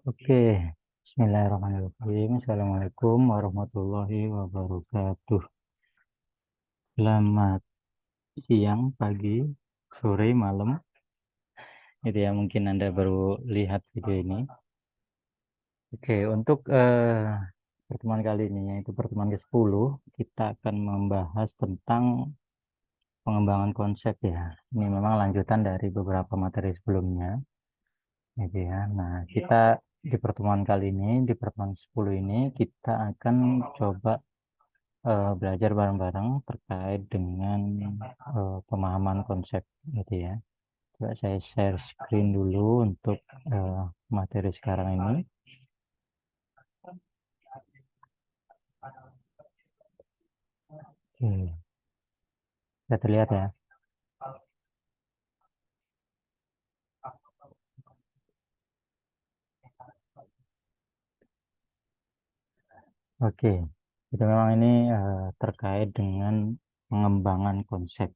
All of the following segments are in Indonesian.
Oke, Bismillahirrahmanirrahim. Assalamualaikum warahmatullahi wabarakatuh. Selamat siang, pagi, sore, malam. Itu ya, mungkin Anda baru lihat video ini. Oke, untuk pertemuan kali ini, yaitu pertemuan ke-10, kita akan membahas tentang pengembangan konsep ya. Ini memang lanjutan dari beberapa materi sebelumnya. Gitu ya. Nah, kita di pertemuan kali ini, di pertemuan 10 ini, kita akan coba belajar bareng-bareng terkait dengan pemahaman konsep gitu ya. Coba saya share screen dulu untuk eh, materi sekarang ini. Oke, sudah terlihat ya. Oke, itu memang ini terkait dengan pengembangan konsep.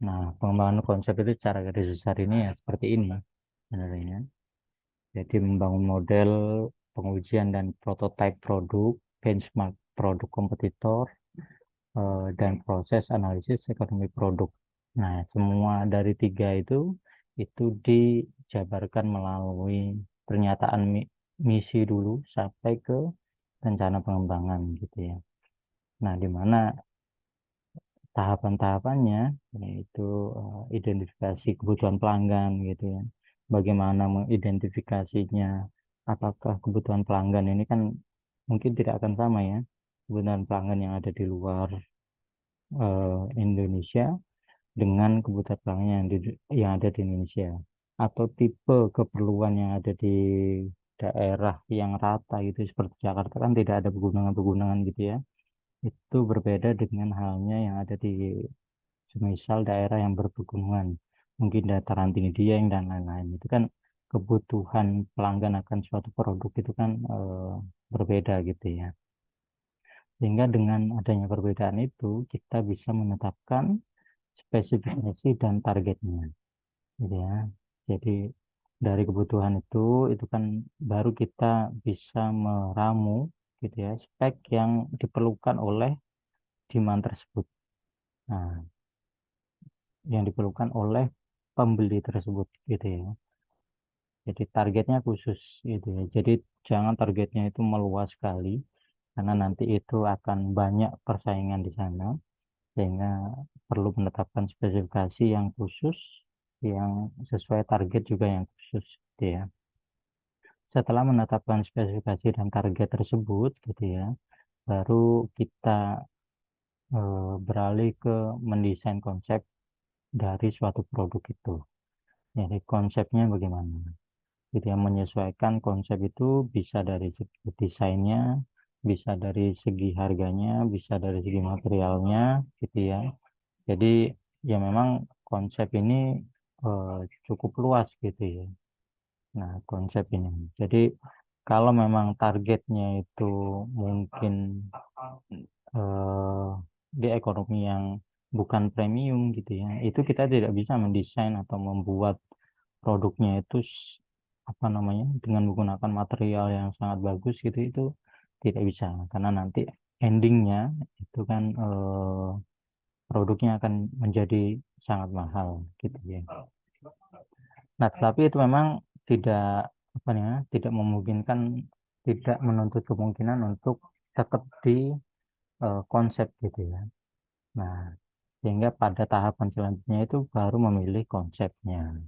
Nah, pengembangan konsep itu cara garis besar ini ya seperti ini sebenarnya. Jadi membangun model pengujian dan prototipe produk, benchmark produk kompetitor, dan proses analisis ekonomi produk. Nah, semua dari tiga itu dijabarkan melalui pernyataan misi dulu sampai ke rencana pengembangan gitu ya. Nah, di mana tahapan-tahapannya yaitu identifikasi kebutuhan pelanggan gitu ya. Bagaimana mengidentifikasinya? Apakah kebutuhan pelanggan ini kan mungkin tidak akan sama ya. Kebutuhan pelanggan yang ada di luar Indonesia dengan kebutuhan pelanggan yang ada di Indonesia atau tipe keperluan yang ada di daerah yang rata gitu seperti Jakarta kan tidak ada pegunungan-pegunungan gitu ya, itu berbeda dengan halnya yang ada di semisal daerah yang berpegunungan, mungkin dataran tinggi Dieng dan lain-lain. Itu kan kebutuhan pelanggan akan suatu produk itu kan berbeda gitu ya, sehingga dengan adanya perbedaan itu kita bisa menetapkan spesifikasi dan targetnya gitu ya. Jadi dari kebutuhan itu kan baru kita bisa meramu gitu ya spek yang diperlukan oleh demand tersebut. Nah, yang diperlukan oleh pembeli tersebut gitu ya. Jadi targetnya khusus gitu ya. Jadi jangan targetnya itu meluas sekali karena nanti itu akan banyak persaingan di sana sehingga perlu menetapkan spesifikasi yang khusus yang sesuai target juga yang khusus gitu ya. Setelah menetapkan spesifikasi dan target tersebut gitu ya, baru kita beralih ke mendesain konsep dari suatu produk itu. Jadi konsepnya bagaimana? Gitu ya, menyesuaikan konsep itu bisa dari segi desainnya, bisa dari segi harganya, bisa dari segi materialnya, gitu ya. Jadi ya memang konsep ini eh, cukup luas gitu ya. Nah, konsep ini. Jadi kalau memang targetnya itu mungkin eh, di ekonomi yang bukan premium gitu ya, itu kita tidak bisa mendesain atau membuat produknya itu apa namanya dengan menggunakan material yang sangat bagus gitu itu tidak bisa karena nanti endingnya itu kan produknya akan menjadi sangat mahal gitu ya. Nah, tapi itu memang tidak apa ya, tidak memungkinkan, tidak menuntut kemungkinan untuk tetap di konsep gitu ya. Nah, sehingga pada tahapan selanjutnya itu baru memilih konsepnya.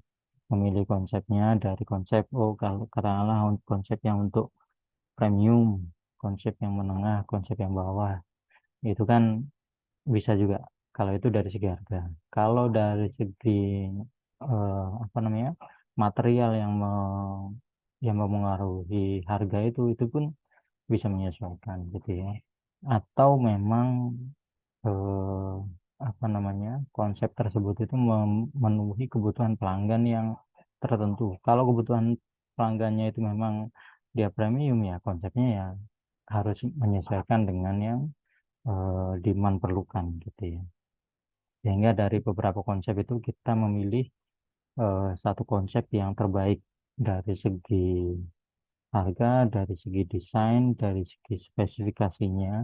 Memilih konsepnya dari konsep, oh kalau katakanlah konsep yang untuk premium, konsep yang menengah, konsep yang bawah. Itu kan bisa juga kalau itu dari segi harga. Kalau dari segi apa namanya material yang mempengaruhi harga itu pun bisa menyesuaikan gitu ya. Atau memang eh, apa namanya konsep tersebut itu memenuhi kebutuhan pelanggan yang tertentu. Kalau kebutuhan pelanggannya itu memang dia premium ya konsepnya ya harus menyesuaikan dengan yang demand perlukan gitu ya. Sehingga dari beberapa konsep itu kita memilih satu konsep yang terbaik dari segi harga, dari segi desain, dari segi spesifikasinya,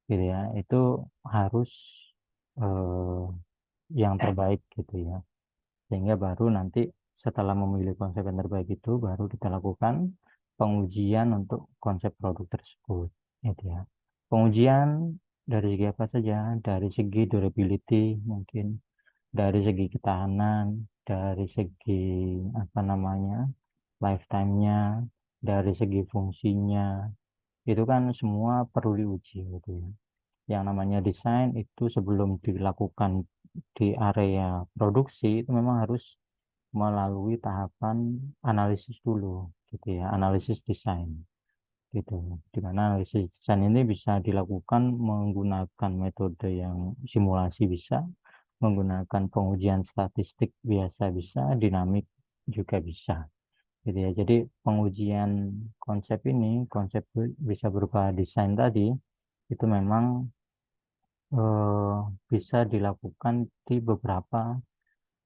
gitu ya, itu harus eh, yang terbaik gitu ya. Sehingga baru nanti setelah memilih konsep yang terbaik itu, baru kita lakukan pengujian untuk konsep produk tersebut, gitu ya. Pengujian dari segi apa saja? Dari segi durability mungkin, dari segi ketahanan, dari segi apa namanya, lifetime-nya, dari segi fungsinya, itu kan semua perlu diuji gitu ya. Yang namanya desain itu sebelum dilakukan di area produksi itu memang harus melalui tahapan analisis dulu gitu ya, analisis desain gitu. Di mana analisis desain ini bisa dilakukan menggunakan metode yang simulasi bisa, menggunakan pengujian statistik biasa bisa, dinamik juga bisa gitu ya. Jadi pengujian konsep ini, konsep bisa berupa desain tadi, itu memang eh, bisa dilakukan di beberapa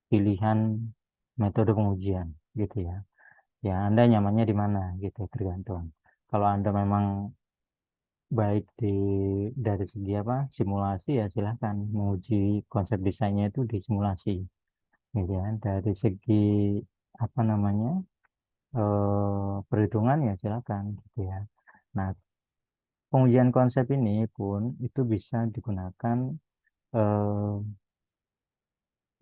pilihan metode pengujian gitu ya. Ya, Anda nyamannya di mana gitu tergantung. Kalau Anda memang baik dari segi apa simulasi ya silahkan menguji konsep desainnya itu di simulasi gitu ya. Dari segi apa namanya perhitungan ya silakan gitu ya. Nah, pengujian konsep ini pun itu bisa digunakan eh,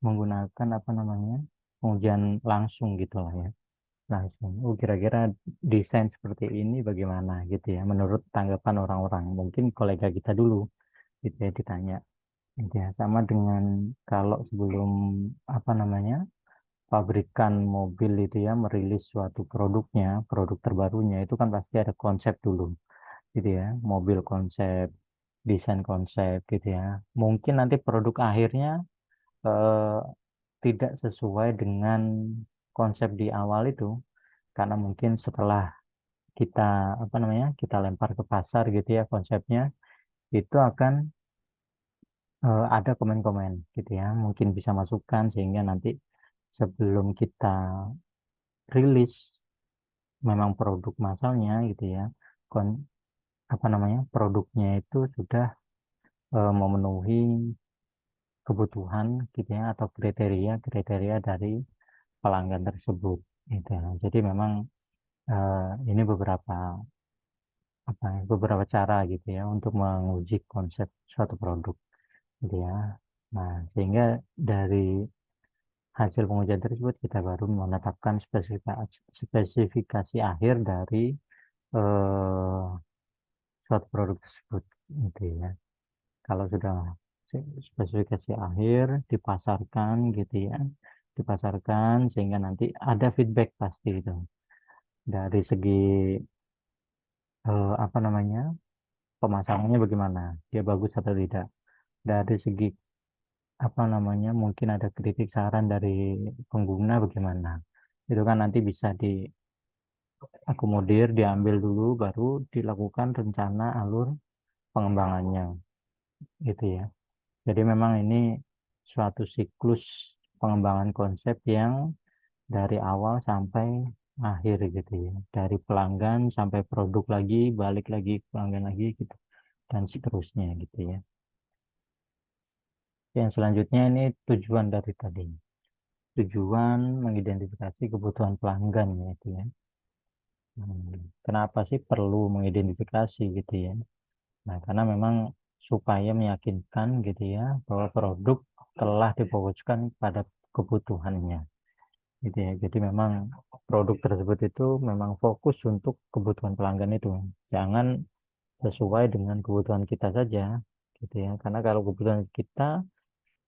menggunakan apa namanya pengujian langsung gitu lah ya, langsung. Oh, kira-kira desain seperti ini bagaimana gitu ya menurut tanggapan orang-orang, mungkin kolega kita dulu gitu ya ditanya gitu ya. Sama dengan kalau sebelum apa namanya pabrikan mobil itu ya merilis suatu produknya, produk terbarunya itu kan pasti ada konsep dulu gitu ya, mobil konsep, desain konsep gitu ya. Mungkin nanti produk akhirnya eh, tidak sesuai dengan konsep di awal itu, karena mungkin setelah kita apa namanya kita lempar ke pasar gitu ya konsepnya, itu akan ada komen-komen gitu ya, mungkin bisa masukkan sehingga nanti sebelum kita rilis memang produk masalnya gitu ya, kon apa namanya produknya itu sudah memenuhi kebutuhan gitu ya atau kriteria dari pelanggan tersebut gitu ya. Jadi memang ini beberapa cara gitu ya untuk menguji konsep suatu produk gitu ya. Nah, sehingga dari hasil pengujian tersebut kita baru menetapkan spesifikasi akhir dari eh, suatu produk tersebut gitu ya. Kalau sudah spesifikasi akhir dipasarkan gitu ya, dipasarkan sehingga nanti ada feedback pasti itu dari segi apa namanya pemasarannya bagaimana, dia bagus atau tidak. Dari segi apa namanya mungkin ada kritik saran dari pengguna bagaimana, itu kan nanti bisa diakomodir, diambil dulu baru dilakukan rencana alur pengembangannya gitu ya. Jadi memang ini suatu siklus pengembangan konsep yang dari awal sampai akhir gitu ya, dari pelanggan sampai produk lagi, balik lagi ke pelanggan lagi gitu, dan seterusnya gitu ya. Yang selanjutnya ini tujuan dari tadi. Tujuan mengidentifikasi kebutuhan pelanggan ya itu ya. Kenapa sih perlu mengidentifikasi gitu ya? Nah, karena memang supaya meyakinkan gitu ya bahwa produk telah difokuskan pada kebutuhannya gitu ya. Jadi memang produk tersebut itu memang fokus untuk kebutuhan pelanggan itu. Jangan sesuai dengan kebutuhan kita saja gitu ya. Karena kalau kebutuhan kita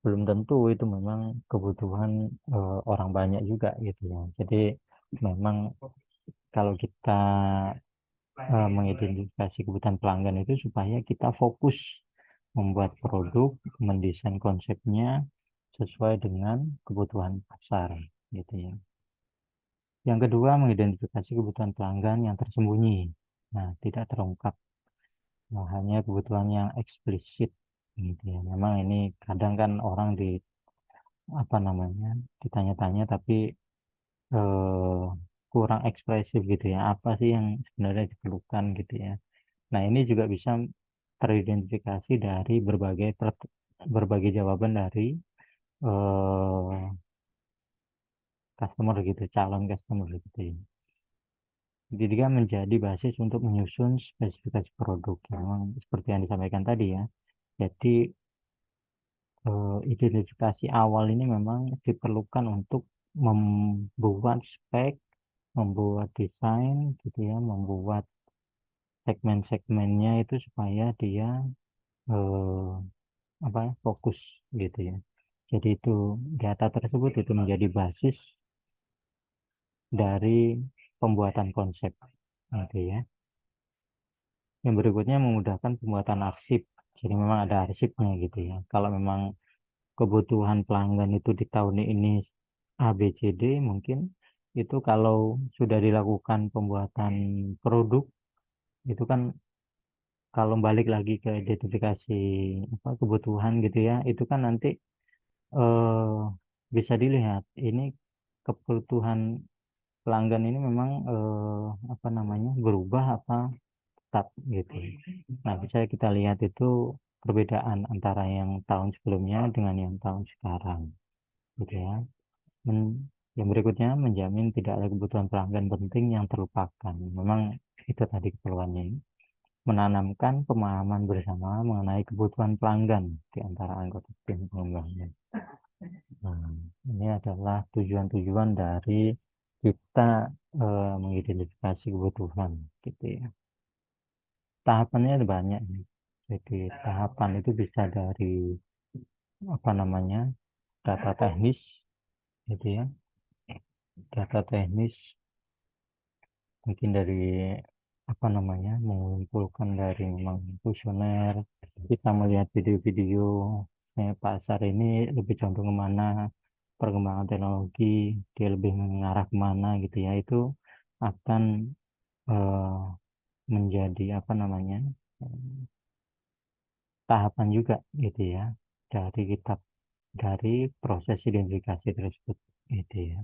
belum tentu itu memang kebutuhan orang banyak juga gitu ya. Jadi memang kalau kita mengidentifikasi kebutuhan pelanggan itu supaya kita fokus membuat produk, mendesain konsepnya sesuai dengan kebutuhan pasar gitu ya. Yang kedua, mengidentifikasi kebutuhan pelanggan yang tersembunyi. Nah, tidak terungkap. Nah, hanya kebutuhan yang eksplisit gitu ya. Memang ini kadang kan orang apa namanya ditanya-tanya tapi eh, kurang ekspresif gitu ya, apa sih yang sebenarnya diperlukan gitu ya. Nah, ini juga bisa teridentifikasi dari berbagai jawaban dari eh, customer gitu, calon customer gitu ya. Jadi dia menjadi basis untuk menyusun spesifikasi produk. Ya, memang seperti yang disampaikan tadi ya. Jadi identifikasi awal ini memang diperlukan untuk membuat spek, membuat desain gitu ya, membuat segmen-segmennya itu supaya dia eh, apa ya, fokus gitu ya. Jadi itu data tersebut itu menjadi basis dari pembuatan konsep gitu ya. Yang berikutnya memudahkan pembuatan arsip. Jadi memang ada arsipnya gitu ya. Kalau memang kebutuhan pelanggan itu di tahun ini A, B, C, D mungkin itu kalau sudah dilakukan pembuatan produk itu kan kalau balik lagi ke identifikasi apa, kebutuhan gitu ya itu kan nanti eh, bisa dilihat ini kebutuhan pelanggan ini memang apa namanya berubah apa tetap gitu. Nah, bisa kita lihat itu perbedaan antara yang tahun sebelumnya dengan yang tahun sekarang gitu ya. Yang berikutnya menjamin tidak ada kebutuhan pelanggan penting yang terlupakan. Memang itu tadi keperluannya ini. Menanamkan pemahaman bersama mengenai kebutuhan pelanggan di antara anggota tim pengembangnya. Nah, ini adalah tujuan-tujuan dari kita mengidentifikasi kebutuhan gitu ya. Tahapannya ada banyak nih. Jadi tahapan itu bisa dari apa namanya data teknis gitu ya, data teknis mungkin dari apa namanya mengumpulkan dari memang kuesioner, kita melihat video-video pasar ini lebih condong kemana, perkembangan teknologi dia lebih mengarah kemana gitu ya, itu akan eh, menjadi apa namanya tahapan juga gitu ya dari kita dari proses identifikasi tersebut gitu ya.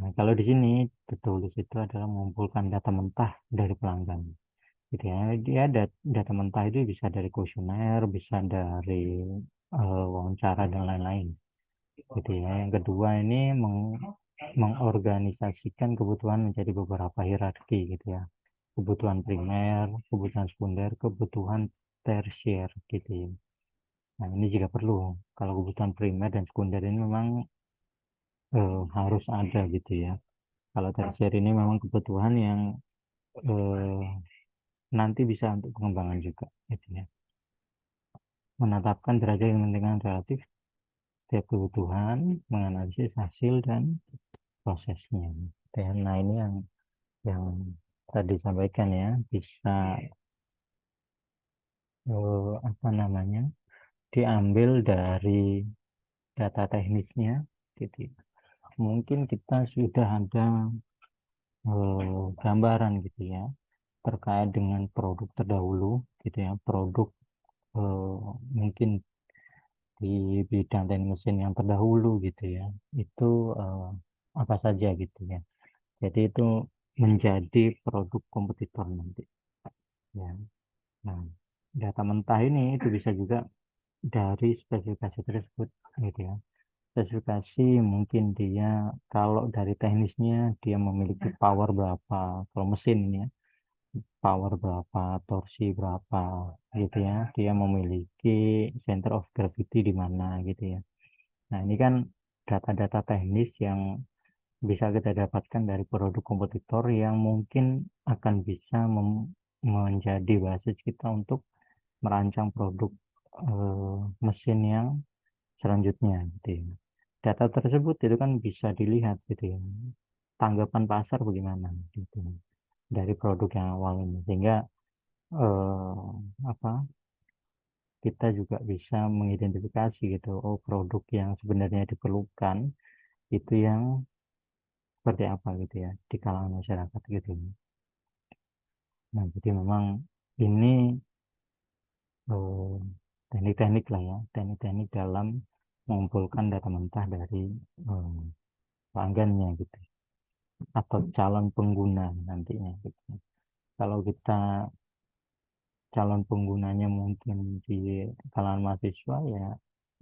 Nah, kalau di sini tertulis itu adalah mengumpulkan data mentah dari pelanggan. Gitu ya. Dia data mentah itu bisa dari kuesioner, bisa dari wawancara dan lain-lain. Gitu ya. Yang kedua ini mengorganisasikan kebutuhan menjadi beberapa hierarki gitu ya. Kebutuhan primer, kebutuhan sekunder, kebutuhan tersier gitu ya. Nah, ini juga perlu. Kalau kebutuhan primer dan sekunder ini memang harus ada gitu ya. Kalau tersier ini memang kebutuhan yang eh, nanti bisa untuk pengembangan juga gitu ya. Menetapkan derajat kepentingan relatif setiap kebutuhan, menganalisis hasil dan prosesnya. Dan nah ini yang tadi sampaikan ya, bisa apa namanya diambil dari data teknisnya gitu. Mungkin kita sudah ada gambaran gitu ya terkait dengan produk terdahulu gitu ya, produk eh, mungkin di bidang teknik mesin yang terdahulu gitu ya itu apa saja gitu ya, jadi itu menjadi produk kompetitor nanti ya. Nah, data mentah ini itu bisa juga dari spesifikasi tersebut gitu ya. Spesifikasi mungkin dia kalau dari teknisnya dia memiliki power berapa, kalau mesin ini ya power berapa, torsi berapa gitu ya, dia memiliki center of gravity di mana gitu ya. Nah, ini kan data-data teknis yang bisa kita dapatkan dari produk kompetitor yang mungkin akan bisa menjadi basis kita untuk merancang produk mesin yang selanjutnya gitu ya. Data tersebut itu kan bisa dilihat gitu ya. Tanggapan pasar bagaimana gitu dari produk yang awal ini sehingga apa kita juga bisa mengidentifikasi gitu oh produk yang sebenarnya diperlukan itu yang seperti apa gitu ya di kalangan masyarakat gitu. Nah, jadi memang ini eh, teknik-teknik lah ya, teknik-teknik dalam mengumpulkan data mentah dari eh, pelanggannya gitu. atau calon pengguna nantinya gitu. Kalau kita calon penggunanya mungkin di kalangan mahasiswa ya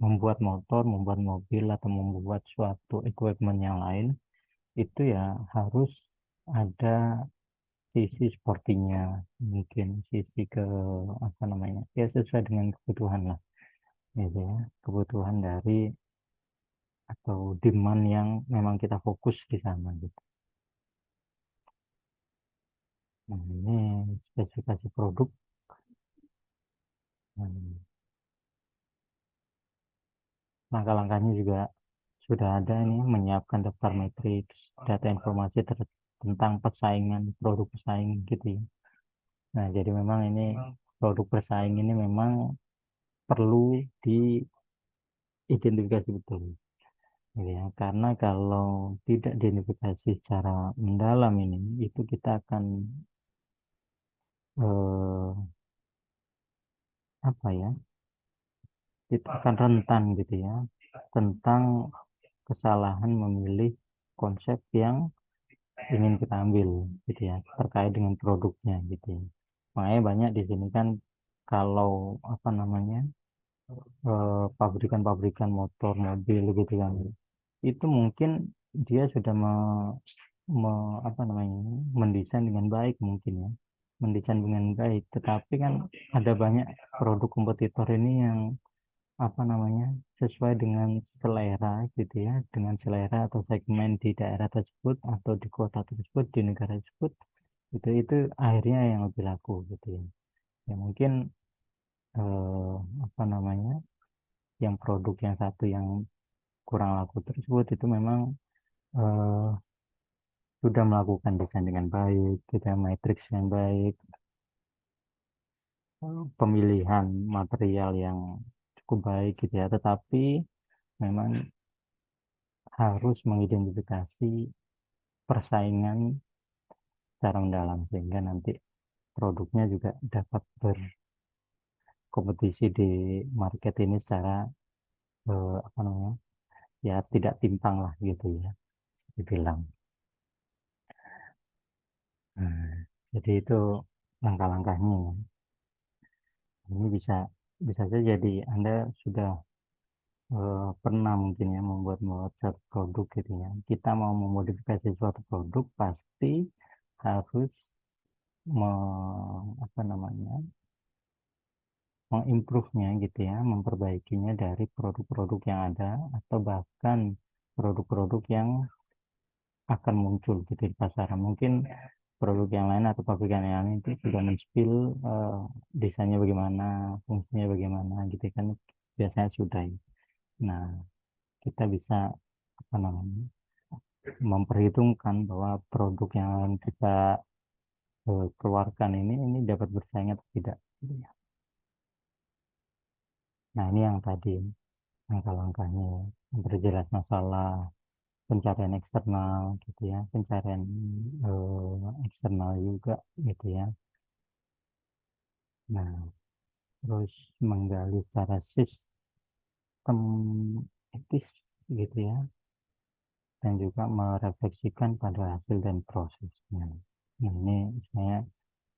membuat motor, membuat mobil atau membuat suatu equipment yang lain itu ya harus ada sisi sportinya, mungkin sisi ke apa namanya ya sesuai dengan kebutuhan lah gitu ya, kebutuhan dari atau demand yang memang kita fokus di sana gitu. Nah, ini spesifikasi produk. Hmm, langkah-langkahnya juga sudah ada ini, menyiapkan daftar matriks data informasi tentang persaingan produk pesaing gitu ya. Nah, jadi memang ini produk pesaing ini memang perlu diidentifikasi betul gitu ya. Karena kalau tidak diidentifikasi secara mendalam ini, itu kita akan apa ya? Kita akan rentan gitu ya tentang kesalahan memilih konsep yang ingin kita ambil gitu ya terkait dengan produknya gitu ya. Makanya banyak di sini kan kalau apa namanya pabrikan-pabrikan motor mobil gitu kan itu mungkin dia sudah apa namanya mendesain dengan baik mungkin ya mendesain dengan baik tetapi kan ada banyak produk kompetitor ini yang apa namanya sesuai dengan selera gitu ya dengan selera atau segmen di daerah tersebut atau di kota tersebut di negara tersebut itu akhirnya yang lebih laku gitu ya ya mungkin eh, apa namanya yang produk yang satu yang kurang laku tersebut itu memang eh, sudah melakukan desain dengan baik kita matriks yang baik pemilihan material yang cukup baik gitu ya tetapi memang harus mengidentifikasi persaingan secara mendalam sehingga nanti produknya juga dapat berkompetisi di market ini secara apa namanya ya tidak timpang lah gitu ya dibilang. Nah, jadi itu langkah-langkahnya ya. Ini bisa bisa saja jadi Anda sudah pernah mungkin ya membuat suatu produk gitu ya. Kita mau memodifikasi suatu produk pasti harus me, apa namanya mengimprove-nya gitu ya, memperbaikinya dari produk-produk yang ada atau bahkan produk-produk yang akan muncul gitu di pasaran. Mungkin produk yang lain atau pabrikan yang lain itu sudah men-spill desainnya bagaimana, fungsinya bagaimana gitu kan biasanya sudah. Ya. Nah, kita bisa apa namanya memperhitungkan bahwa produk yang kita keluarkan ini dapat bersaing atau tidak. Gitu ya. Nah, ini yang tadi langkah-langkahnya ya. Memperjelas masalah pencarian eksternal gitu ya pencarian eksternal juga gitu ya nah terus menggali secara sistem etis gitu ya dan juga merefleksikan pada hasil dan prosesnya nah ini saya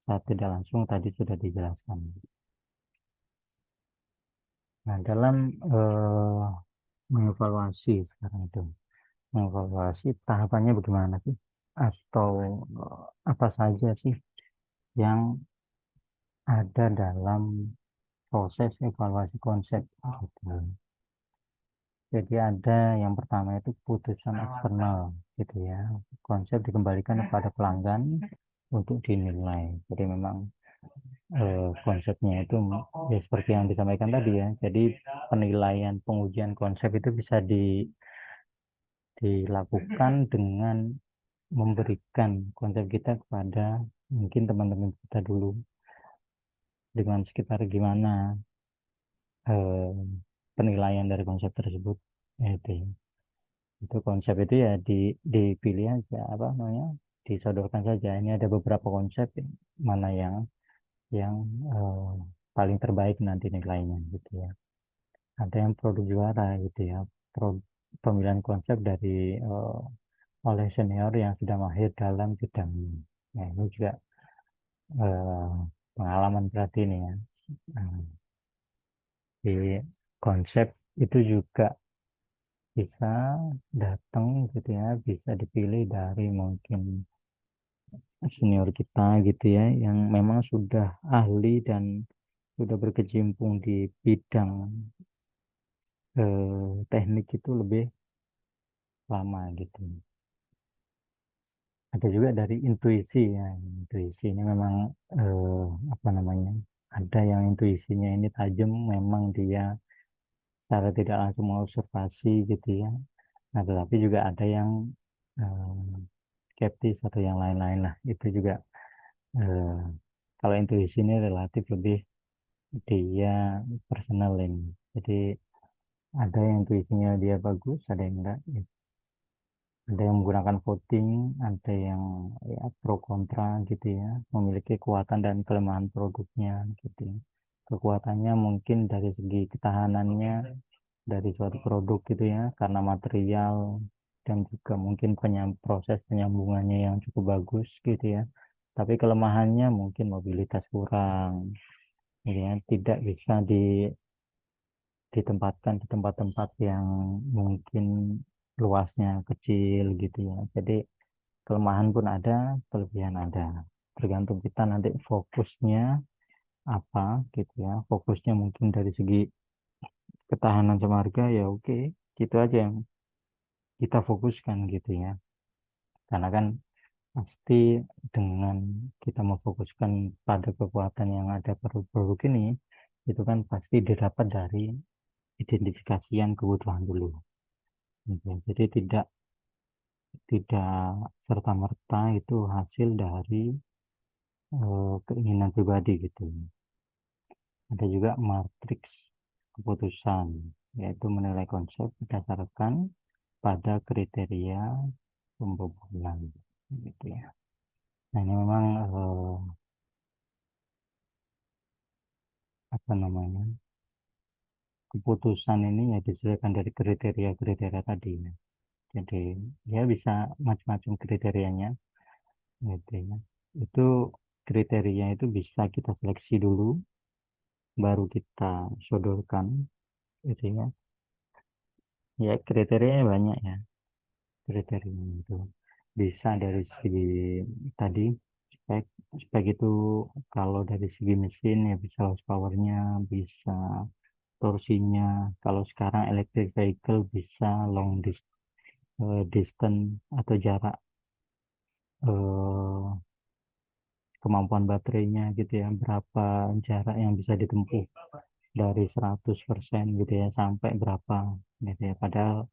saat tidak langsung tadi sudah dijelaskan nah dalam mengevaluasi sekarang itu mengevaluasi tahapannya bagaimana sih atau apa saja sih yang ada dalam proses evaluasi konsep gitu. Jadi ada yang pertama itu putusan eksternal gitu ya. Konsep dikembalikan kepada pelanggan untuk dinilai. Jadi memang konsepnya itu ya seperti yang disampaikan tadi ya. Jadi penilaian pengujian konsep itu bisa dilakukan dengan memberikan konsep kita kepada mungkin teman-teman kita dulu dengan sekitar gimana eh, penilaian dari konsep tersebut. Itu ya. Itu konsep itu ya dipilih aja apa namanya disodorkan saja ini ada beberapa konsep mana yang eh, paling terbaik nanti nilainya gitu ya ada yang produk juara gitu ya Pro, pemilihan konsep dari oleh senior yang sudah mahir dalam bidangnya. Nah, ini juga eh, pengalaman berarti ini ya. Nah, di konsep itu juga bisa datang gitu ya, bisa dipilih dari mungkin senior kita gitu ya, yang memang sudah ahli dan sudah berkecimpung di bidang teknik itu lebih lama gitu. Ada juga dari intuisi ya, intuisi ini memang eh, apa namanya, ada yang intuisinya ini tajam, memang dia secara tidak langsung mengobservasi gitu ya. Nah, tetapi juga ada yang eh, skeptis atau yang lain-lain lah. Itu juga eh, kalau intuisi ini relatif lebih dia personal ini. Jadi ada yang intuisinya dia bagus, ada yang enggak. Ada yang menggunakan voting, ada yang ya, pro kontra gitu ya, memiliki kekuatan dan kelemahan produknya gitu ya. Kekuatannya mungkin dari segi ketahanannya dari suatu produk gitu ya, karena material dan juga mungkin proses penyambungannya yang cukup bagus gitu ya. Tapi kelemahannya mungkin mobilitas kurang, gitu ya, tidak bisa ditempatkan di tempat-tempat yang mungkin luasnya kecil gitu ya. Jadi kelemahan pun ada, kelebihan ada. Tergantung kita nanti fokusnya apa gitu ya. Fokusnya mungkin dari segi ketahanan sama harga ya oke, gitu aja yang kita fokuskan gitu ya. Karena kan pasti dengan kita memfokuskan pada kekuatan yang ada produk ini, itu kan pasti didapat dari identifikasian kebutuhan dulu. Gitu. Jadi tidak tidak serta-merta itu hasil dari keinginan pribadi gitu. Ada juga matriks keputusan, yaitu menilai konsep berdasarkan pada kriteria pembobolan gitu ya. Nah, ini memang apa namanya, keputusan ini ya disesuaikan dari kriteria-kriteria tadi ya. Jadi ya bisa macam-macam kriterianya gitu ya. Itu kriteria itu bisa kita seleksi dulu, baru kita sodorkan gitu ya. Ya kriterianya banyak ya, kriterianya itu bisa dari segi tadi spek spek itu, kalau dari segi mesin ya bisa horsepowernya, bisa torsinya. Kalau sekarang electric vehicle bisa distance atau jarak eh, kemampuan baterainya gitu ya, berapa jarak yang bisa ditempuh dari 100% gitu ya sampai berapa gitu ya. Padahal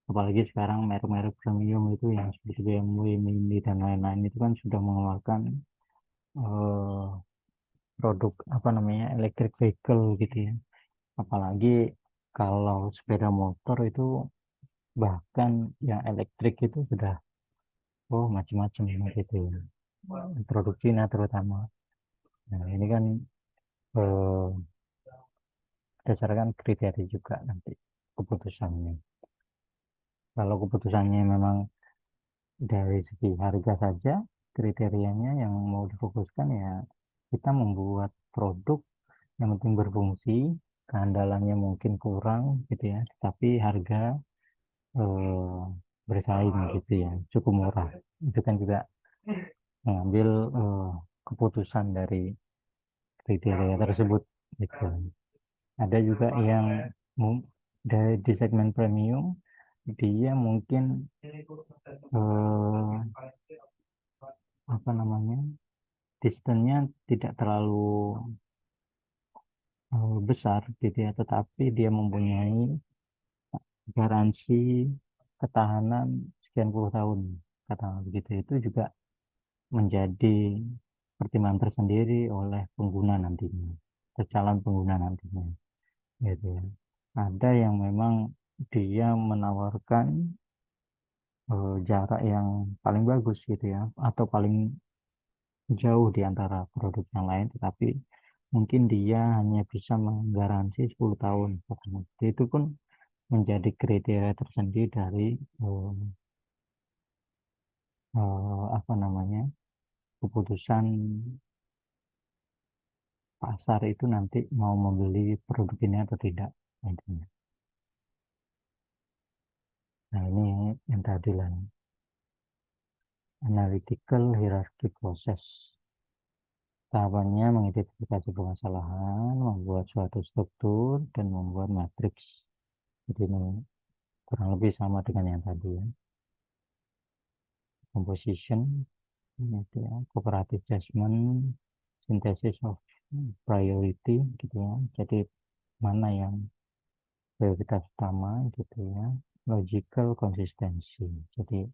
apalagi sekarang merek-merek premium itu yang seperti BMW, Mini dan lain-lain itu kan sudah mengeluarkan eh, produk apa namanya, electric vehicle gitu ya. Apalagi kalau sepeda motor itu bahkan yang elektrik itu sudah oh macam-macam gitu ya. Produk Cina terutama. Nah, ini kan eh, berdasarkan kriteria juga nanti keputusannya. Kalau keputusannya memang dari segi harga saja, kriterianya yang mau difokuskan ya kita membuat produk yang penting berfungsi, keandalannya mungkin kurang gitu ya, tapi harga eh, bersaing gitu ya, cukup murah. Itu kan juga mengambil keputusan dari kriteria tersebut gitu. Ada juga yang dari di segmen premium dia mungkin apa namanya, distance-nya tidak terlalu besar gitu ya, tetapi dia mempunyai garansi ketahanan sekian puluh tahun katakanlah begitu. Itu juga menjadi pertimbangan tersendiri oleh pengguna nantinya, atau calon pengguna nantinya gitu ya. Ada yang memang dia menawarkan jarak yang paling bagus gitu ya, atau paling jauh di antara produk yang lain, tetapi mungkin dia hanya bisa menggaransi 10 tahun. Itu pun menjadi kriteria tersendiri dari apa namanya, keputusan pasar itu nanti mau membeli produk ini atau tidak, intinya. Nah, ini yang tadi lah, analytical hierarchy process. Tahapannya mengidentifikasi permasalahan, membuat suatu struktur, dan membuat matriks. Jadi ini kurang lebih sama dengan yang tadi ya. Composition, itu ya, cooperative judgment, synthesis of priority, gitu ya. Jadi mana yang prioritas utama, gitu ya. Logical consistency. Jadi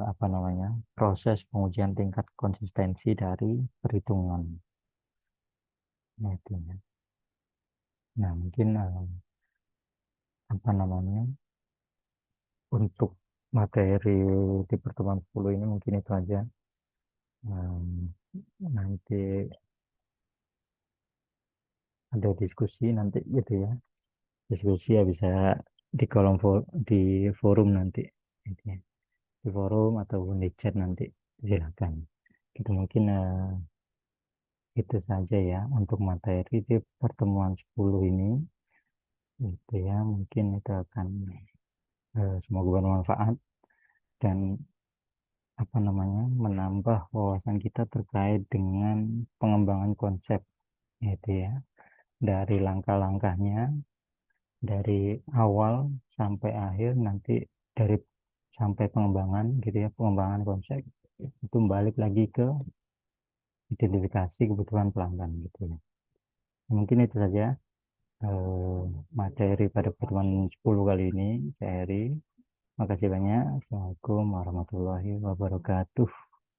apa namanya, proses pengujian tingkat konsistensi dari perhitungan. Nah, itu ya. Nah, mungkin apa namanya, untuk materi di pertemuan 10 ini mungkin itu aja. Em, nanti ada diskusi nanti gitu ya. Diskusi ya bisa di di forum nanti. Gitu ya. Di forum ataupun di chat nanti silakan. Itu mungkin itu saja ya untuk materi di pertemuan 10 ini. Itu ya, mungkin itu akan semoga bermanfaat dan apa namanya, menambah wawasan kita terkait dengan pengembangan konsep itu ya, dari langkah-langkahnya, dari awal sampai akhir, nanti dari sampai pengembangan gitu ya, pengembangan konsep itu balik lagi ke identifikasi kebutuhan pelanggan gitu ya. Mungkin itu saja eh, materi pada pertemuan 10 kali ini, saya Heri. Makasih banyak. Assalamualaikum warahmatullahi wabarakatuh.